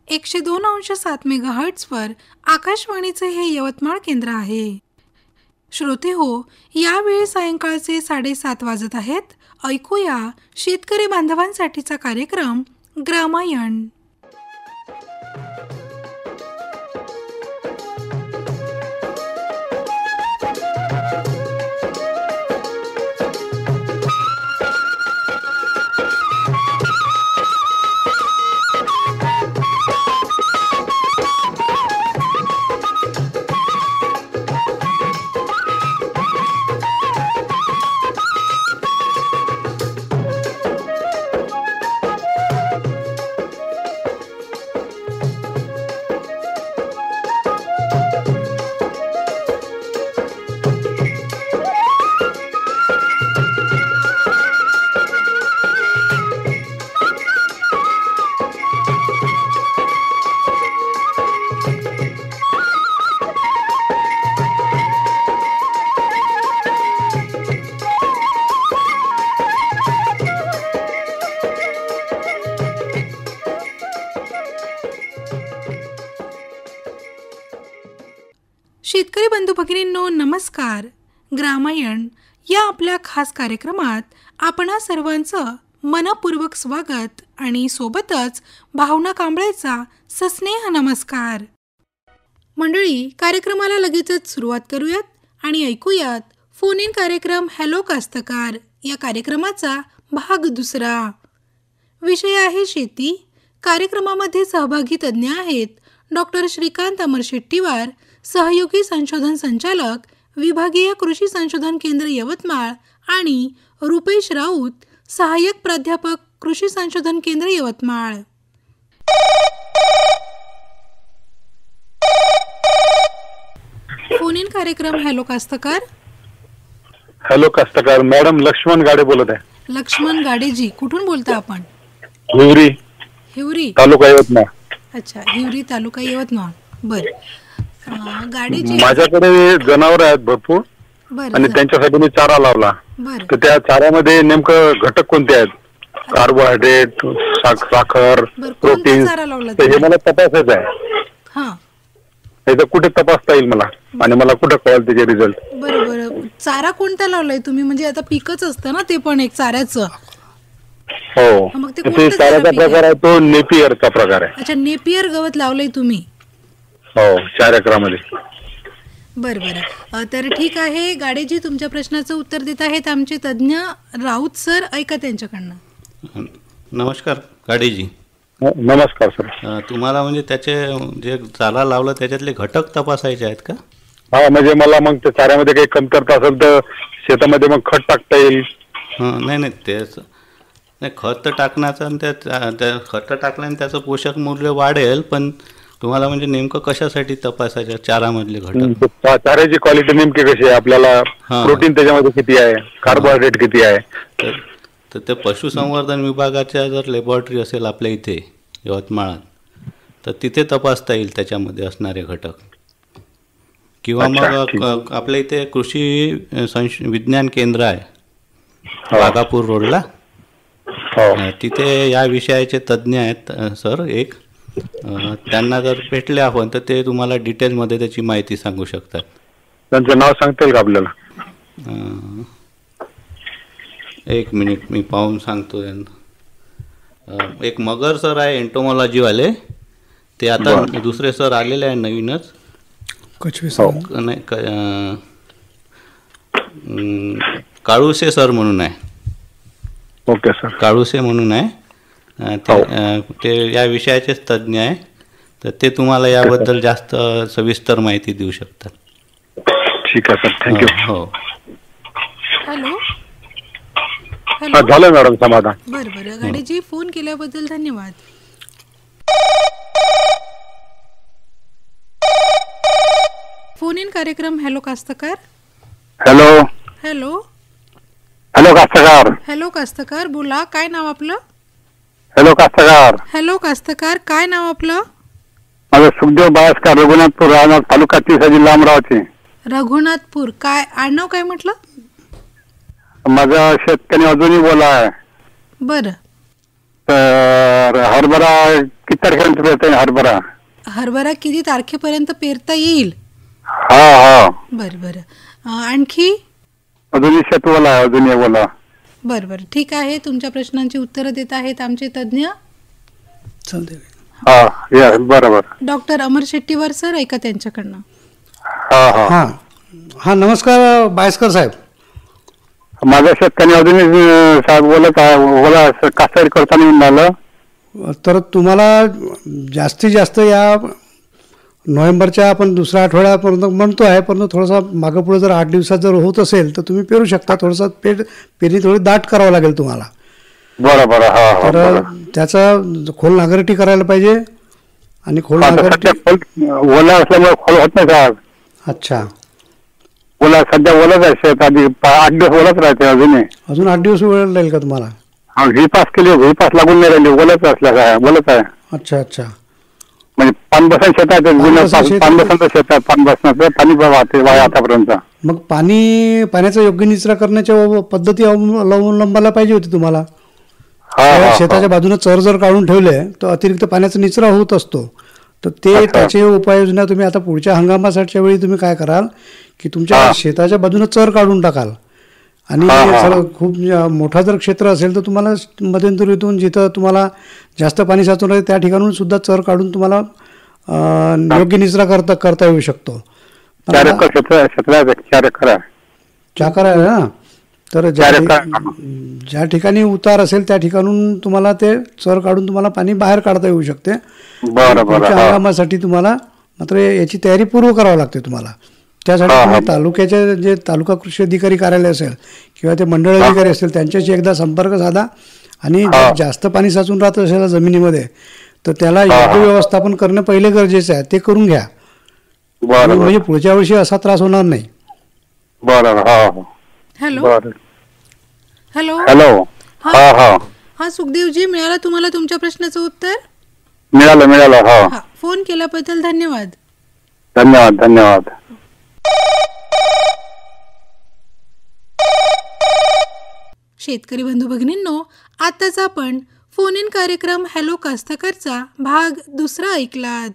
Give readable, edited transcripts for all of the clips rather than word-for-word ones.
102.7 मेगाहर्ट्झवर आकाशवाणीचे हे यवतमाळ केंद्र आहे. श्रोते हो, यावेळी सायंकाळचे 7:30 वाजत आहेत. ऐकूया शेतकरी बांधवांसाठीचा कार्यक्रम ग्रामायण. शेतकरी बंधू भगिनींनो, नमस्कार. ग्रामायण या आपल्या खास कार्यक्रमात आपणा सर्वांचं मनपूर्वक स्वागत आणि सोबतच भावना कांबळेचा सस्नेह नमस्कार. मंडळी, कार्यक्रमाला लगेचच सुरुवात करूयात आणि ऐकूयात फोन इन कार्यक्रम हॅलो कास्तकार या कार्यक्रमाचा भाग दुसरा. विषय आहे शेती. कार्यक्रमामध्ये सहभागी तज्ज्ञ आहेत डॉक्टर श्रीकांत अमरशेट्टीवार, सहयोगी संशोधन संचालक, विभागीय कृषी संशोधन केंद्र यवतमाळ, आणि रुपेश राऊत, सहाय्यक प्राध्यापक, कृषी संशोधन केंद्र यवतमाळ. फोन इन कार्यक्रम हॅलो कास्तकार. हॅलो कास्तकार मॅडम, लक्ष्मण गाडे बोलत आहे. लक्ष्मण गाडेजी, कुठून बोलता आपण? हिवरी, हिवरी तालुका यवतमाळ. अच्छा, हिवरी तालुका यवतमाळ. बर, गाडेजी, माझ्याकडे जनावर आहेत भरपूर आणि त्यांच्यासाठी मी चारा लावला. तर त्या चाऱ्यामध्ये नेमकं घटक कोणते आहेत? कार्बोहायड्रेट, साखर, प्रोटीन, हे मला तपासायचं आहे. कुठे तपासता येईल मला आणि मला कुठे कळेल त्याचे रिझल्ट? बरोबर. चारा कोणता लावलाय तुम्ही? म्हणजे आता पिकच असतं ना ते, पण एक चाऱ्याचं. हो, ते चाऱ्याचा प्रकार आहे तो नेपियरचा प्रकार आहे. अच्छा, नेपियर गवत लावलंय तुम्ही? हो, 4 एकरामध्ये. बरं. तर ठीक आहे गाडेजी, तुमच्या प्रश्नाचं उत्तर देत आहेत आमचे तज्ज्ञ राऊत सर. ऐका त्यांच्याकडनं. नमस्कार गाडेजी. नमस्कार सर. तुम्हाला म्हणजे त्याचे जे चारा लावलं त्याच्यातले घटक तपासायचे आहेत का? हा, म्हणजे मला मग त्या चाऱ्यामध्ये काही कमतरता असेल तर शेतामध्ये मग खत टाकता येईल? नाही, तेच नाही, खत टाकण्याचं आणि त्या खत टाकल्याने त्याचं पोषक मूल्य वाढेल, पण तुम्हाला म्हणजे नेमकं कशासाठी तपासायचं चारामधले घटक? चाऱ्याची क्वालिटी नेमकी कशी आहे, आपल्याला प्रोटीन त्याच्यामध्ये किती आहे, कार्बोहायड्रेट किती आहे? तर ते पशुसंवर्धन विभागाच्या जर लॅबॉरेटरी असेल आपल्या इथे यवतमाळात, तर तिथे तपासता येईल त्याच्यामध्ये असणारे घटक. किंवा मग आपल्या इथे कृषी विज्ञान केंद्र आहे वाघापूर रोडला, तिथे या विषयाचे तज्ज्ञ आहेत सर एक. त्यांना जर भेटले आपण तर ते तुम्हाला डिटेलमध्ये त्याची माहिती सांगू शकतात. त्यांचं नाव सांगता येईल का आपल्याला? एक मिनिट, मी पाहून सांगतो त्यांना. एक मगर सर आहे एंटोमॉलॉजीवाले, ते आता दुसरे सर आलेले आहे नवीनच. नाही, काळुसे सर म्हणून आहे. Okay sir. काळुसे म्हणून आहे, ते या विषयाचेच तज्ज्ञ आहे. तर ते तुम्हाला याबद्दल जास्त सविस्तर माहिती देऊ शकतात. ठीक आहे सर, थँक्यू. हो. हॅलो. झालं मॅडम, समाधान. बरं गाडेजी, फोन केल्याबद्दल धन्यवाद. फोन इन कार्यक्रम हॅलो कास्तकार. हॅलो कास्तकार. हॅलो कास्तकार, बोला. काय नाव आपलं? हॅलो कास्तकार, काय नाव आपलं? माझं सुखदेव बाळासकर, रघुनाथपूर, राहणार तालुका तिसा, जिल्हा अमरावती. रघुनाथपूर. काय आडनाव काय म्हटलं? माझं शेतकरी अजूनही बोला आहे. बरं. तर हरभरा किती तारखेपर्यंत पेरता येईल? हरभरा किती तारखेपर्यंत पेरता येईल? हा. बरं. आणखी? अजूनही शेत ओला आहे, अजूनही ओला. बरं. ठीक आहे, तुमच्या प्रश्नांची उत्तरं देत आहेत आमचे तज्ज्ञ. बरोबर. डॉक्टर अमर शेट्टीवार सर, ऐका त्यांच्याकडनं. हा नमस्कार बायस्कर साहेब. माझ्या शेतकरी अजूनही साहेब बोलत आहे, ओला कास्तकारी करताना येऊन राहिलं. तर तुम्हाला जास्तीत जास्त या नोव्हेंबरच्या आपण दुसऱ्या आठवड्यापर्यंत म्हणतो आहे, परंतु थोडासा मागं पुढे जर 8 दिवसात जर होत असेल तर तुम्ही पेरू शकता. थोडंसं पेरणी थोडी दाट करावं लागेल तुम्हाला. बरोबर. तर त्याचा खोल नांगरटी करायला पाहिजे आणि खोल नांगरटी ओला असल्यामुळे खोल होत नाही साहेब. अच्छा. ओला सध्या ओलाच आहे शेत, आधी 8 दिवस ओलाच राहते. अजून 8 दिवस वेळ लागेल का तुम्हाला? व्हीपास केली, व्हीपास लागून नाही राहिली, ओलाच असल्या बोलत आहे. अच्छा. म्हणजे पान बसन शेत आहे, पान बसनचं शेत आहे, पान बसनाचं पाणी वाहते आतापर्यंत. मग पाण्याचा योग्य निचरा करण्याच्या पद्धती अवलंबायला पाहिजे होती तुम्हाला. शेताच्या बाजूने चर जर काढून ठेवले तर अतिरिक्त पाण्याचा निचरा होत असतो. तर त्याची उपाययोजना तुम्ही आता पुढच्या हंगामासाठीच्या वेळी तुम्ही काय कराल की तुमच्या शेताच्या बाजूने चर काढून टाकाल. आणि खूप मोठा जर क्षेत्र असेल तर तुम्हाला मध्यंतरीतून जिथं तुम्हाला जास्त पाणी साचून राहील त्या ठिकाणून सुद्धा चर काढून तुम्हाला योग्य निचरा करता येऊ शकतो. 4 एकर आहे ना. तर ज्या ठिकाणी उतार असेल त्या ठिकाणून तुम्हाला ते चर काढून तुम्हाला पाणी बाहेर काढता येऊ शकते. हंगामासाठी तुम्हाला मात्र याची तयारी पूर्व करावी लागते तुम्हाला. त्यासाठी तुम्ही तालुक्याचे जे तालुका कृषी अधिकारी कार्यालय असेल किंवा ते मंडळ अधिकारी असतील त्यांच्याशी एकदा संपर्क साधा आणि जास्त पाणी साचून राहत असेल जमिनीमध्ये तर त्याला योग्य व्यवस्थापन करणं पहिले गरजेचं आहे. ते करून घ्या म्हणजे पुढच्या वर्षी असा त्रास होणार नाही. हॅलो. हा सुखदेवजी, मिळालं तुम्हाला तुमच्या प्रश्नाचं उत्तर? मिळालं. फोन केल्याबद्दल धन्यवाद. शेतकरी बंधू भगिनींनो, आताच आपण फोन इन कार्यक्रम हॅलो कास्तकारचा भाग 2 ऐकलात.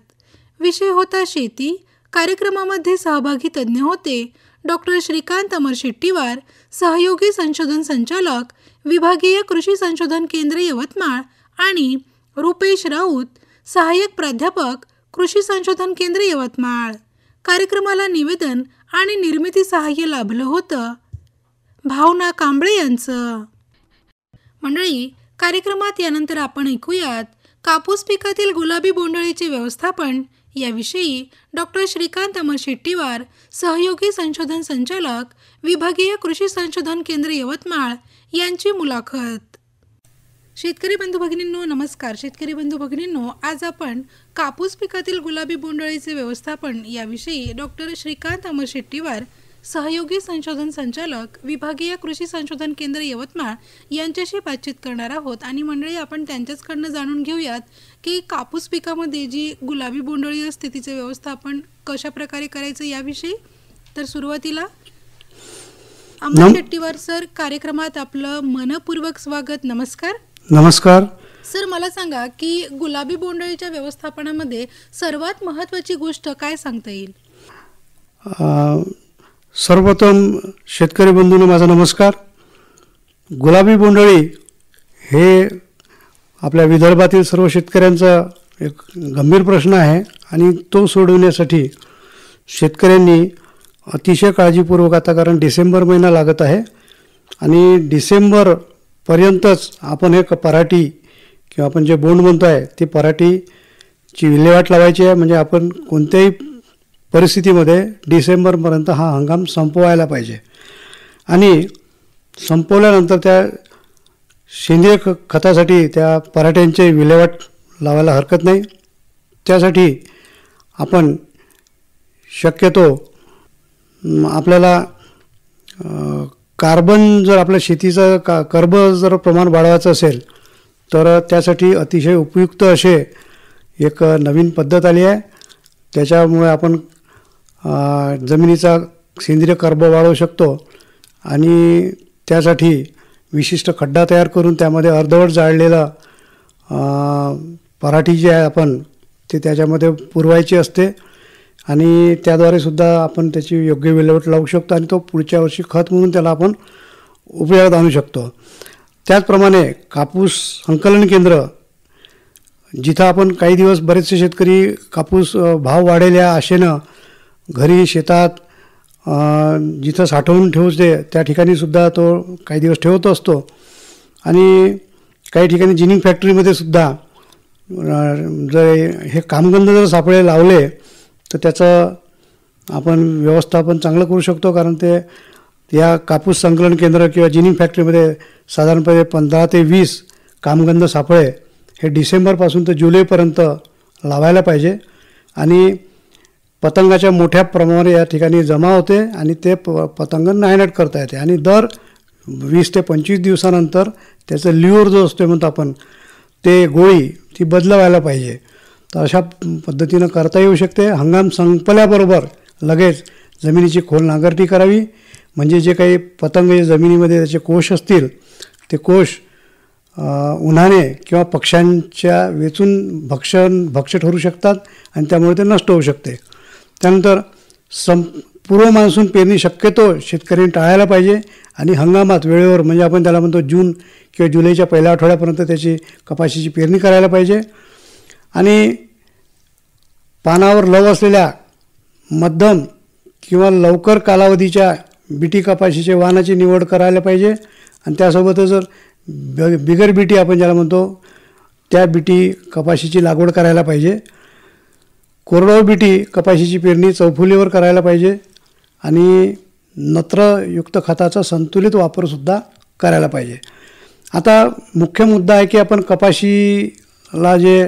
विषय होता शेती. कार्यक्रमामध्ये सहभागी तज्ज्ञ होते डॉक्टर श्रीकांत अमर शेट्टीवार, सहयोगी संशोधन संचालक, विभागीय कृषी संशोधन केंद्र यवतमाळ, आणि रुपेश राऊत, सहाय्यक प्राध्यापक, कृषी संशोधन केंद्र यवतमाळ. कार्यक्रमाला निवेदन आणि निर्मिती सहाय्य लाभलं होतं भावना कांबळे यांचं. मंडळी, कार्यक्रमात यानंतर आपण ऐकूयात कापूस पिकातील गुलाबी बोंडअळीचे व्यवस्थापन याविषयी डॉक्टर श्रीकांत अमर शेट्टीवार, सहयोगी संशोधन संचालक, विभागीय कृषी संशोधन केंद्र यवतमाळ यांची मुलाखत. शेतकरी बंधू भगिनींनो नमस्कार. शेतकरी बंधू भगिनींनो, आज आपण कापूस पिकातील गुलाबी बोंडअळीचे व्यवस्थापन याविषयी डॉक्टर श्रीकांत अमर शेट्टीवार, सहयोगी संशोधन संचालक, विभागीय कृषी संशोधन केंद्र यवतमाळ यांच्याशी बातचीत करणार आहोत. आणि मंडळी, आपण त्यांच्याचकडनं जाणून घेऊयात की कापूस पिकामध्ये जी गुलाबी बोंडअळी असते तिचे व्यवस्थापन कशा प्रकारे करायचं याविषयी. तर सुरुवातीला अमर शेट्टीवार सर, कार्यक्रमात आपलं मनपूर्वक स्वागत. नमस्कार सर. मला सांगा की गुलाबी बोंडअळीच्या व्यवस्थापनामध्ये सर्वात महत्त्वाची गोष्ट काय सांगता येईल? सर्वप्रथम शेतकरी बंधूंनो माझा नमस्कार. गुलाबी बोंडअळी हे आपल्या विदर्भातील सर्व शेतकऱ्यांचा एक गंभीर प्रश्न आहे आणि तो सोडवण्यासाठी शेतकऱ्यांनी अतिशय काळजीपूर्वक, आता कारण डिसेंबर महिना लागत आहे आणि डिसेंबरपर्यंतच आपण हे पराठी किंवा आपण जे बोंड म्हणतो आहे ती पराठीची विल्हेवाट लावायची आहे. म्हणजे आपण कोणत्याही परिस्थितीमध्ये डिसेंबरपर्यंत हा हंगाम संपवायला पाहिजे आणि संपवल्यानंतर त्या सेंद्रिय खतासाठी त्या पराठ्यांची विल्हेवाट लावायला हरकत नाही. त्यासाठी आपण शक्यतो आपल्याला कार्बन जर आपल्या शेतीचं कर्ब जर प्रमाण वाढवायचं असेल तर त्यासाठी अतिशय उपयुक्त असे एक नवीन पद्धत आली आहे. त्याच्यामुळे आपण जमिनीचा सेंद्रिय कर्ब वाढवू शकतो आणि त्यासाठी विशिष्ट खड्डा तयार करून त्यामध्ये अर्धवट जाळलेलं पराठी जी आहे आपण ते त्याच्यामध्ये पुरवायची असते आणि त्याद्वारे सुद्धा आपण त्याची योग्य विल्हेवाट लावू शकतो आणि तो पुढच्या वर्षी खत म्हणून त्याला आपण उपयोगात आणू शकतो. त्याचप्रमाणे कापूस संकलन केंद्र, जिथं आपण काही दिवस बरेचसे शेतकरी कापूस भाव वाढेल या आशेनं घरी शेतात जिथं साठवून ठेवते त्या ठिकाणीसुद्धा तो काही दिवस ठेवत असतो आणि काही ठिकाणी जिनिंग फॅक्टरीमध्ये सुद्धा जर हे कामगंध जर सापळे लावले तर त्याचं आपण व्यवस्थापन चांगलं करू शकतो. कारण ते या कापूस संकलन केंद्र किंवा जिनिंग फॅक्टरीमध्ये साधारणपणे 15 ते 20 कामगंध सापळे हे डिसेंबरपासून तर जुलैपर्यंत लावायला पाहिजे आणि पतंगाच्या मोठ्या प्रमाणावर या ठिकाणी जमा होते आणि ते पतंग नायनाट करता येते आणि दर 20 ते 25 दिवसानंतर त्याचं ल्युअर जो असतो म्हणतो आपण ते गोळी ती बदलवायला पाहिजे. तर अशा पद्धतीनं करता येऊ शकते. हंगाम संपल्याबरोबर लगेच जमिनीची खोल नांगरटी करावी म्हणजे जे काही पतंग जे जमिनीमध्ये त्याचे कोश असतील ते कोश उन्हाने किंवा पक्ष्यांच्या वेचून भक्ष्य ठरू शकतात आणि त्यामुळे ते नष्ट होऊ शकते. त्यानंतर पूर्व मान्सून पेरणी शक्यतो शेतकऱ्यांनी टाळायला पाहिजे आणि हंगामात वेळेवर म्हणजे आपण त्याला म्हणतो जून किंवा जुलैच्या पहिल्या आठवड्यापर्यंत त्याची कपाशीची पेरणी करायला पाहिजे आणि पानावर लव असलेल्या मध्यम किंवा लवकर कालावधीच्या बीटी कपाशीचे वाणाची निवड करायला पाहिजे आणि त्यासोबतच जर बिगर बीटी आपण ज्याला म्हणतो त्या बीटी कपाशीची लागवड करायला पाहिजे. कोरडवाहू बीटी कपाशीची पेरणी चौफुलीवर करायला पाहिजे आणि नत्रयुक्त खताचा संतुलित वापरसुद्धा करायला पाहिजे. आता मुख्य मुद्दा आहे की आपण कपाशीला जे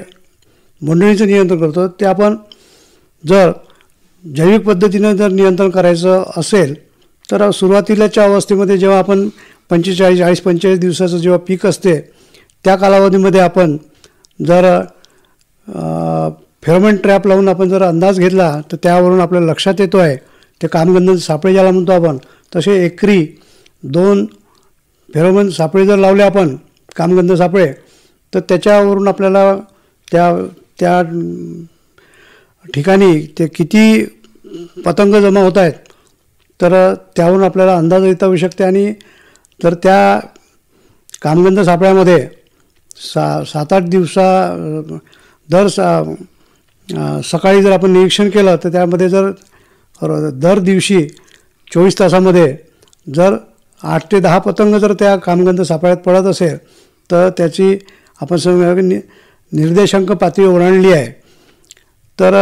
बोंडअळीचं नियंत्रण करतो ते आपण जर जैविक पद्धतीनं जर नियंत्रण करायचं असेल तर सुरुवातीलाच्या अवस्थेमध्ये जेव्हा आपण 40-45 दिवसाचं जेव्हा पीक असते त्या कालावधीमध्ये आपण जर फेरोमोन ट्रॅप लावून आपण जर अंदाज घेतला तर त्यावरून आपल्याला लक्षात येतो आहे ते कामगंध सापळे ज्याला म्हणतो आपण तसे एकरी 2 फेरोमोन सापळे जर लावले आपण कामगंध सापळे तर त्याच्यावरून आपल्याला त्या ठिकाणी ते किती पतंग जमा होत आहेत तर त्यावरून आपल्याला अंदाज येता येऊ शकते आणि तर त्या कामगंध सापळ्यामध्ये 7-8 दिवसा सकाळी जर आपण निरीक्षण केलं तर त्यामध्ये जर दर दिवशी 24 तासामध्ये जर 8 ते 10 पतंग जर त्या कामगंध सापळ्यात पडत असेल तर त्याची आपण निर्देशांक पातळी ओलांडली आहे तर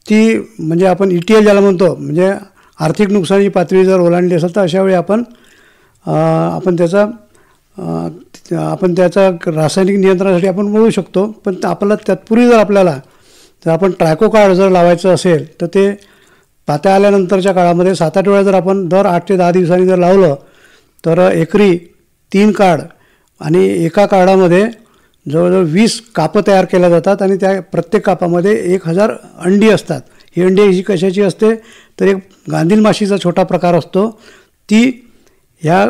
ती म्हणजे आपण ETL ज्याला म्हणतो म्हणजे आर्थिक नुकसानीची पातळी जर ओलांडली असेल तर अशावेळी आपण त्याचा रासायनिक नियंत्रणासाठी आपण मिळू शकतो. पण आपल्याला तत्पूर्वी जर आपण ट्रायकोकार्ड जर लावायचं असेल तर ते पात्या आल्यानंतरच्या काळामध्ये 7-8 वेळा जर आपण दर 8 ते 10 दिवसांनी जर लावलं तर एकरी 3 कार्ड आणि एका कार्डामध्ये जवळजवळ 20 कापं तयार केल्या जातात आणि त्या प्रत्येक कापामध्ये 1000 अंडी असतात. ही अंडी ही कशाची असते तर एक गांधील माशीचा छोटा प्रकार असतो ती ह्या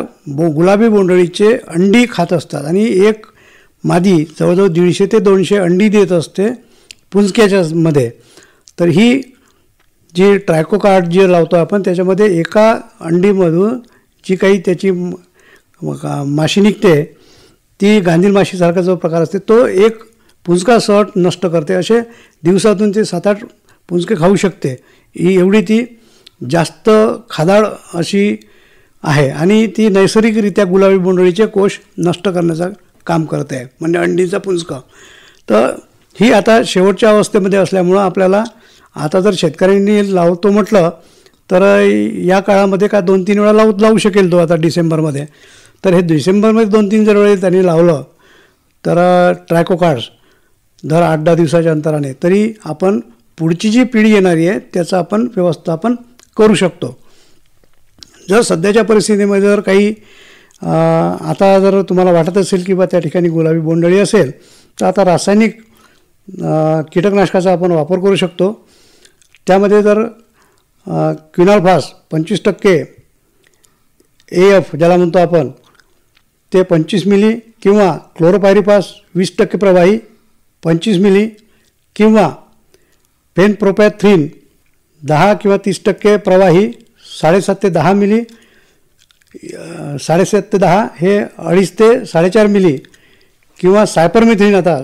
गुलाबी बोंडअळीचे अंडी खात असतात आणि एक मादी जवळजवळ 150 ते 200 अंडी देत असते पुंजक्याच्या मध्ये. तर ही जी ट्रायकोकार्ड जे लावतो आपण त्याच्यामध्ये एका अंडीमधून जी काही त्याची माशी निघते ती गांधील माशीसारखा जो प्रकार असते तो एक पुंजका सहट नष्ट करते. असे दिवसातून ते 7-8 पुंजके खाऊ शकते. ही एवढी ती जास्त खादाड अशी आहे आणि ती नैसर्गिकरित्या गुलाबी बोंडअळीचे कोश नष्ट करण्याचं काम करते आहे म्हणजे अंडीचा पुंजका. तर ही आता शेवटच्या अवस्थेमध्ये असल्यामुळं आपल्याला आता जर शेतकऱ्यांनी लावतो म्हटलं तर या काळामध्ये का 2-3 वेळा लावू शकेल तो आता डिसेंबरमध्ये. तर हे डिसेंबरमध्ये 2-3 जर वेळेस त्यांनी लावलं तर ट्रायकोकार्ड्स दर 8-10 दिवसाच्या अंतराने तरी आपण पुढची जी पिढी येणारी आहे त्याचं आपण व्यवस्थापन करू शकतो. जर सध्याच्या परिस्थितीमध्ये जर काही आता जर तुम्हाला वाटत असेल की बा त्या ठिकाणी गुलाबी बोंडअळी असेल तर आता रासायनिक कीटकनाशकाचा आपण वापर करू शकतो. त्यामध्ये जर क्विनॉल्फास 25% AF ज्याला म्हणतो आपण ते 25 मिली किंवा क्लोरोपायरिपास 20% प्रवाही 25 मिली किंवा पेनप्रोपॅथ्रिन 10 किंवा 30% प्रवाही 7.5 ते 10 मिली, 7.5 ते 10 हे 2.5 ते 4.5 मिली किंवा सायपरमेथ्रिन. आता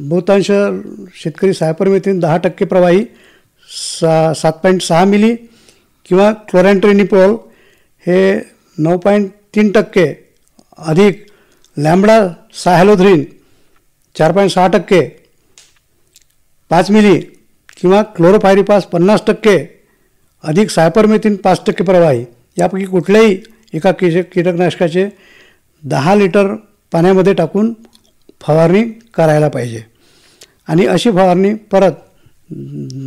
बहुतांश शेतकरी सायपरमेथ्रिन 10% प्रवाही 7.6 मिली किंवा क्लोरॅन्ट्रेनिप्रॉल हे 9.3% अधिक लॅम्बडा सायहॅलोथ्रिन 4.6% 5 मिली किंवा क्लोरोपायरिपास 50% अधिक सायपरमेथ्रिन 5% प्रवाही यापैकी कुठल्याही एका कीटकनाशकाचे 10 लिटर पाण्यामध्ये टाकून फवारणी करायला पाहिजे. आणि अशी फवारणी परत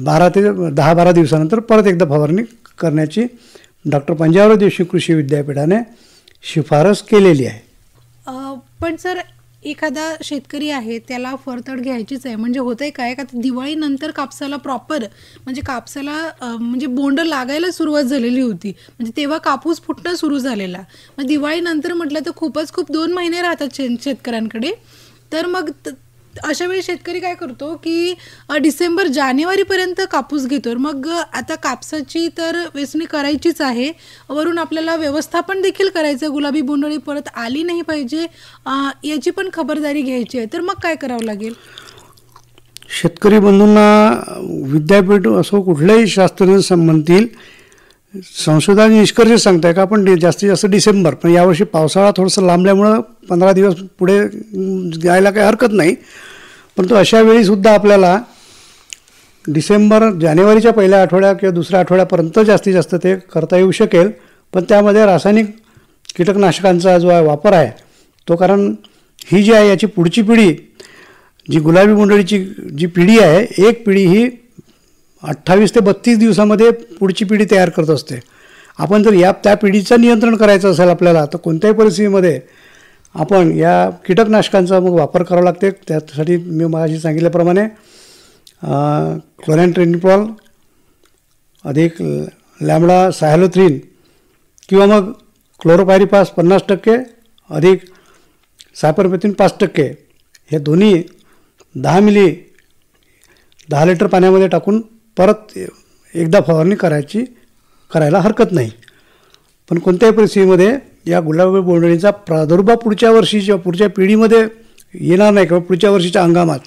10-12 दिवसानंतर परत एकदा फवारणी करण्याची डॉक्टर पंजाबराव देशमुख कृषी विद्यापीठाने शिफारस केलेली आहे. पण सर, एखादा शेतकरी आहे त्याला फरतड घ्यायचीच आहे, म्हणजे होतंय काय का दिवाळीनंतर कापसाला प्रॉपर म्हणजे कापसाला म्हणजे बोंड लागायला सुरुवात झालेली होती, म्हणजे तेव्हा कापूस फुटणं सुरू झालेला. मग दिवाळीनंतर म्हटलं तर खूप 2 महिने राहतात शेतकऱ्यांकडे. तर मग अशा वेळी शेतकरी काय करतो की डिसेंबर-जानेवारीपर्यंत कापूस घेतो. मग आता कापसाची तर वेचणी करायचीच आहे, वरून आपल्याला व्यवस्थापन देखील करायचं, गुलाबी बोंडअळी परत आली नाही पाहिजे याची पण खबरदारी घ्यायची आहे. तर मग काय करावं लागेल? शेतकरी बंधूंना विद्यापीठ असो कुठल्याही शास्त्रज्ञ संबंधीतील संशोधन निष्कर्ष सांगताय का आपण जास्तीत जास्त डिसेंबर, पण यावर्षी पावसाळा थोडंसं लांबल्यामुळं 15 दिवस पुढे जायला काही हरकत नाही. परंतु अशा वेळीसुद्धा आपल्याला डिसेंबर-जानेवारीच्या पहिल्या आठवड्या किंवा दुसऱ्या आठवड्यापर्यंत जास्तीत जास्त ते करता येऊ शकेल. पण त्यामध्ये रासायनिक कीटकनाशकांचा जो वापर आहे तो, कारण ही जी आहे याची पुढची पिढी जी गुलाबी बोंडअळीची जी पिढी आहे, एक पिढी ही 28 ते 32 दिवसामध्ये पुढची पिढी तयार करत असते. आपण जर त्या पिढीचं नियंत्रण करायचं असेल आपल्याला, तर कोणत्याही परिस्थितीमध्ये आपण या कीटकनाशकांचा मग वापर करावा लागते. त्यासाठी मी माझी सांगितल्याप्रमाणे क्लोरॅन्ट्रेनिप्रॉल अधिक लॅम्बडा सायहॅलोथ्रिन किंवा मग क्लोरोपायरिपास 50% अधिक सायपरमेथ्रिन 5% हे दोन्ही 10 मिली 10 लिटर पाण्यामध्ये टाकून परत एकदा फवारणी करायला हरकत नाही. पण कोणत्याही परिस्थितीमध्ये या गुलाबी बोंडअळीचा प्रादुर्भाव पुढच्या वर्षीच्या पुढच्या पिढीमध्ये येणार नाही किंवा पुढच्या वर्षीच्या हंगामात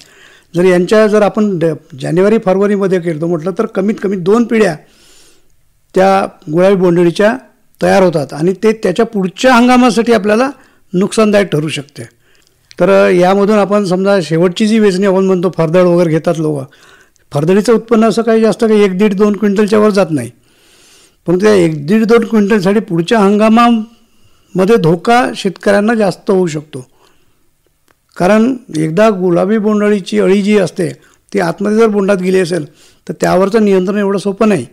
जर आपण जानेवारी-फरवरीमध्ये केलं म्हटलं तर कमीत कमी 2 पिढ्या त्या गुलाबी बोंडअळीच्या तयार होतात आणि ते त्याच्या पुढच्या हंगामासाठी आपल्याला नुकसानदायक ठरू शकते. तर यामधून आपण समजा शेवटची जी वेचणी आपण म्हणतो फरदड वगैरे घेतात लोक, फरदडीचं उत्पन्न असं काही जास्त काही 1-1.5-2 क्विंटलच्या वर जात नाही. पण त्या 1-1.5-2 क्विंटलसाठी पुढच्या हंगामामध्ये धोका शेतकऱ्यांना जास्त होऊ शकतो. कारण एकदा गुलाबी बोंडअळीची अळी जी असते ती आतमध्ये जर बोंडात गेली असेल तर त्यावरचं नियंत्रण एवढं सोपं नाही.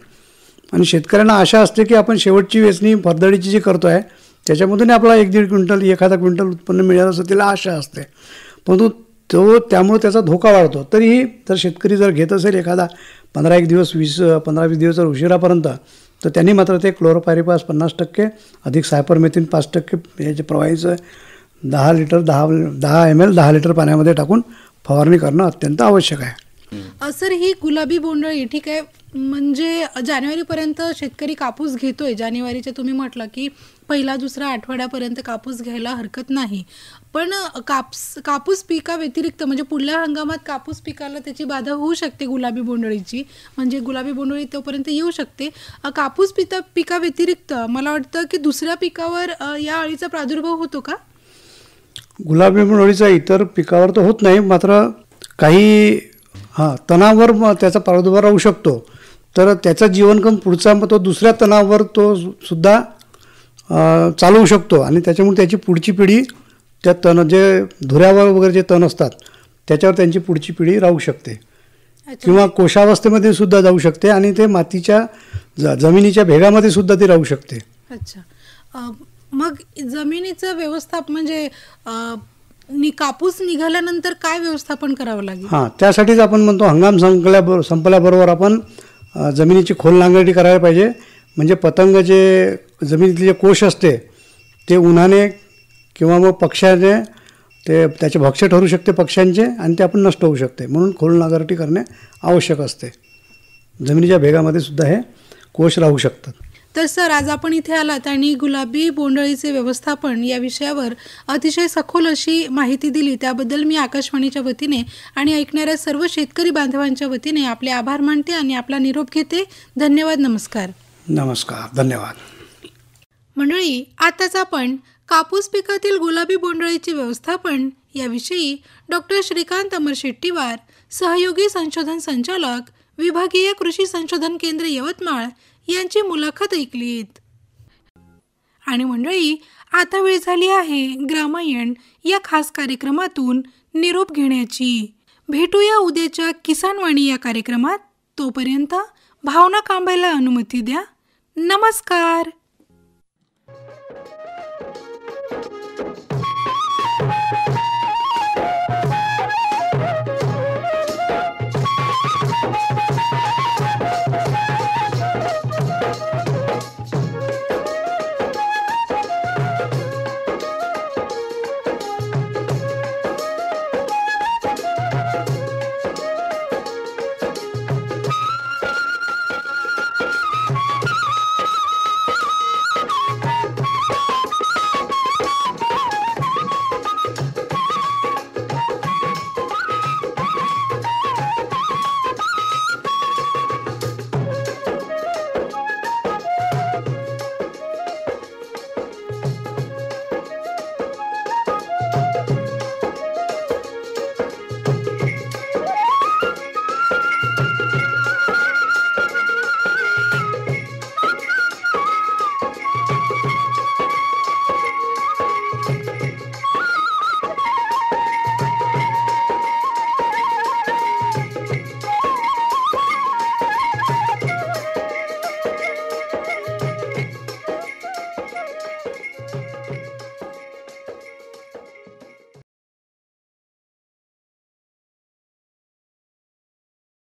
आणि शेतकऱ्यांना आशा असते की आपण शेवटची वेचणी फरदडीची जी करतो आहे त्याच्यामधून आपला 1-1.5 क्विंटल एखादा क्विंटल उत्पन्न मिळालं असं तिला आशा असते. परंतु त्यामुळे त्याचा धोका वाढतो. तरीही जर शेतकरी जर घेत असेल एखादा 15 दिवस 15-20 दिवस जर उशिरापर्यंत, तर त्यांनी मात्र ते क्लोरोपायरिपास 50% अधिक सायपरमेथ्रिन 5% याचे प्रवाहीचं 10 ml 10 लिटर पाण्यामध्ये टाकून फवारणी करणं अत्यंत आवश्यक आहे. सर, ही गुलाबी बोंडअळी ठीक आहे, म्हणजे जानेवारीपर्यंत शेतकरी कापूस घेतोय, जानेवारीचे तुम्ही म्हटलं की पहिला दुसरा आठवड्यापर्यंत कापूस घ्यायला हरकत नाही. पण कापूस पिका व्यतिरिक्त म्हणजे पुढल्या हंगामात कापूस पिकाला त्याची बाधा होऊ शकते गुलाबी बोंडअळीची, म्हणजे गुलाबी बोंडअळी तोपर्यंत येऊ शकते. कापूस पिका व्यतिरिक्त मला वाटतं की दुसऱ्या पिकावर या अळीचा प्रादुर्भाव होतो का? गुलाबी बोंडअळीचा इतर पिकावर तर होत नाही, मात्र काही तणावर त्याचा प्रादुर्भाव राहू शकतो. तर त्याचा जीवनक्रम पुढचा तो दुसऱ्या तणावर तो सुद्धा चालवू शकतो आणि त्याच्यामुळे त्याची पुढची पिढी त्या तण जे धुऱ्यावर वगैरे जे तण असतात त्याच्यावर त्यांची पुढची पिढी राहू शकते किंवा कोशावस्थेमध्ये सुद्धा जाऊ शकते आणि ते मातीच्या जमिनीच्या भेगामध्ये सुद्धा ती राहू शकते. अच्छा, मग जमिनीचं व्यवस्थापन म्हणजे कापूस निघाल्यानंतर काय व्यवस्थापन करावं लागेल? त्यासाठीच आपण म्हणतो हंगाम संपल्याबरोबर आपण जमिनीची खोल नांगरणी करायला पाहिजे. म्हणजे पतंग जे जमिनीतले जे कोश असते ते उन्हाने किंवा मग पक्ष्याने ते त्याचे भक्ष्य ठरू शकते पक्ष्यांचे आणि ते आपण नष्ट होऊ शकते, म्हणून खोल नांगरटी करणे आवश्यक असते. जमिनीच्या भेगामध्ये सुद्धा हे कोश राहू शकतात. तर सर, आज आपण इथे आलात आणि गुलाबी बोंडअळीचे व्यवस्थापन या विषयावर अतिशय सखोल अशी माहिती दिली, त्याबद्दल मी आकाशवाणीच्या वतीने आणि ऐकणाऱ्या सर्व शेतकरी बांधवांच्या वतीने आपले आभार मानते आणि आपला निरोप घेते. धन्यवाद. नमस्कार. नमस्कार. धन्यवाद. मंडळी, आताच आपण कापूस पिकातील गुलाबी बोंडअळीचे व्यवस्थापन याविषयी डॉक्टर श्रीकांत अमर शेट्टीवार, सहयोगी संशोधन संचालक, विभागीय कृषी संशोधन केंद्र यवतमाळ यांची मुलाखत ऐकलीत. आणि मंडळी, आता वेळ झाली आहे ग्रामायण या खास कार्यक्रमातून निरोप घेण्याची. भेटूया उद्याच्या किसानवाणी या कार्यक्रमात. तोपर्यंत भावना कांबायला अनुमती द्या. नमस्कार.